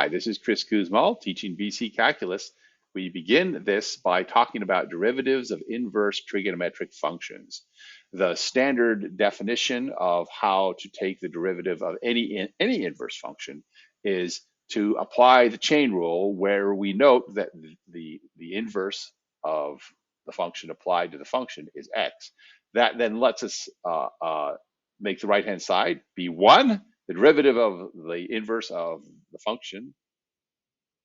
Hi, this is Chris Kuzmal teaching BC Calculus. We begin this by talking about derivatives of inverse trigonometric functions. The standard definition of how to take the derivative of any inverse function is to apply the chain rule, where we note that the inverse of the function applied to the function is x. That then lets us make the right-hand side be 1. The derivative of the inverse of the function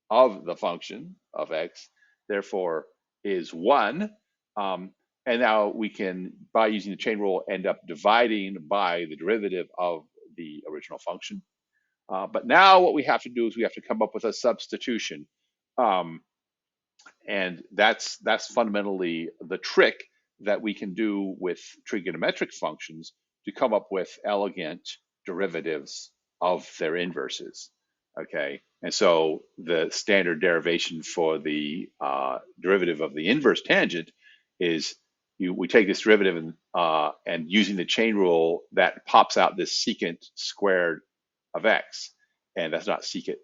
of x, therefore, is 1. And now we can, by using the chain rule, end up dividing by the derivative of the original function. But now what we have to do is we have to come up with a substitution. And that's fundamentally the trick that we can do with trigonometric functions to come up with elegant derivatives of their inverses. Okay, and so the standard derivation for the derivative of the inverse tangent is we take this derivative and using the chain rule, that pops out this secant squared of x, and that's not secant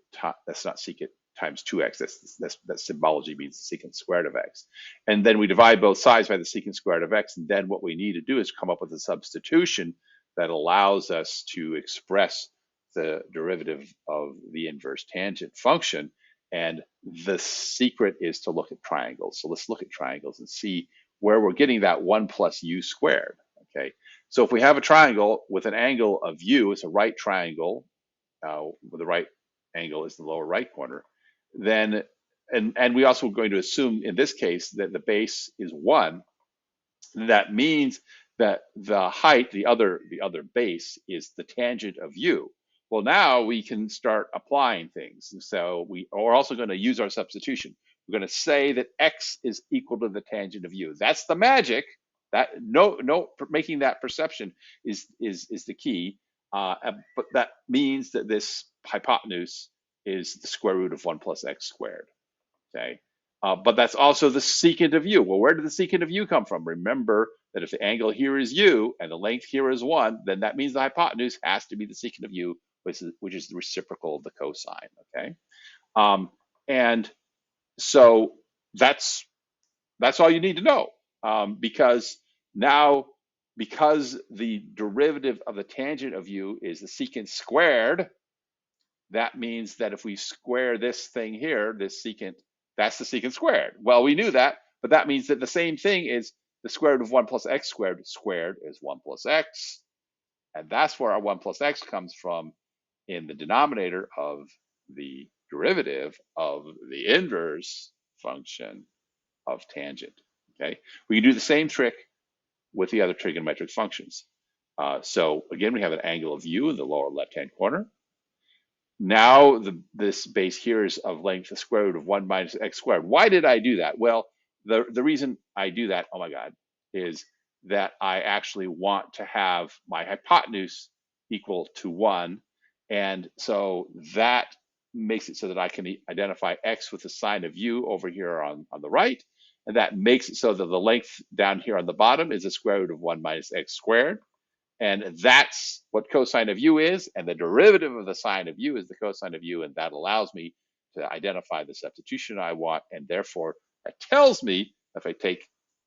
times 2x. That symbology means secant squared of x. And then we divide both sides by the secant squared of x, and then what we need to do is come up with a substitution that allows us to express the derivative of the inverse tangent function. And the secret is to look at triangles. So let's look at triangles and see where we're getting that 1 plus u squared. Okay, so if we have a triangle with an angle of u, it's a right triangle, with the right angle is the lower right corner, then, and we also are going to assume in this case that the base is 1. That means that the height, the other base, is the tangent of u. Well, now we can start applying things. And so we are also going to use our substitution. We're going to say that x is equal to the tangent of u. That's the magic. That making that perception is the key. But that means that this hypotenuse is the square root of 1 plus x squared. Okay, but that's also the secant of u. Well, where did the secant of u come from? Remember that if the angle here is u and the length here is 1, then that means the hypotenuse has to be the secant of u, which is the reciprocal of the cosine. Okay, and so that's all you need to know, because the derivative of the tangent of u is the secant squared, that means that if we square this thing here, this secant, that's the secant squared. Well, we knew that, but that means that the same thing is the square root of 1 plus x squared is 1 plus x. And that's where our 1 plus x comes from in the denominator of the derivative of the inverse function of tangent. Okay, we can do the same trick with the other trigonometric functions. So again, we have an angle of u in the lower left-hand corner. Now this base here is of length the square root of 1 minus x squared. Why did I do that? Well, the reason I do that, oh my God, is that I actually want to have my hypotenuse equal to 1. And so that makes it so that I can identify x with the sine of u over here on the right. And that makes it so that the length down here on the bottom is the square root of 1 minus x squared. And that's what cosine of u is. And the derivative of the sine of u is the cosine of u. And that allows me to identify the substitution I want. And therefore, that tells me if I take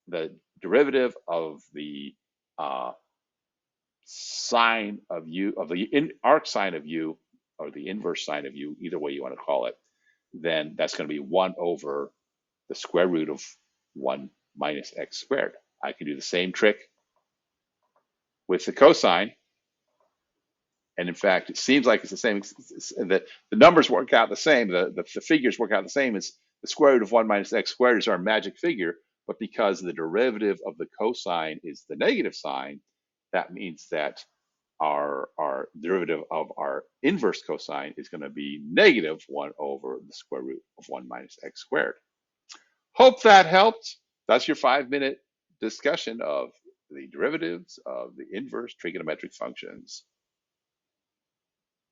the derivative of the sine of u, of the arc sine of u, or the inverse sine of u, either way you want to call it, then that's going to be 1 over the square root of 1 minus x squared. I can do the same trick with the cosine. And in fact, it seems like it's the same. The numbers work out the same. The figures work out the same. As the square root of 1 minus x squared is our magic figure. But because the derivative of the cosine is the negative sign, that means that our derivative of our inverse cosine is going to be negative 1 over the square root of 1 minus x squared. Hope that helped. That's your 5-minute discussion of the derivatives of the inverse trigonometric functions.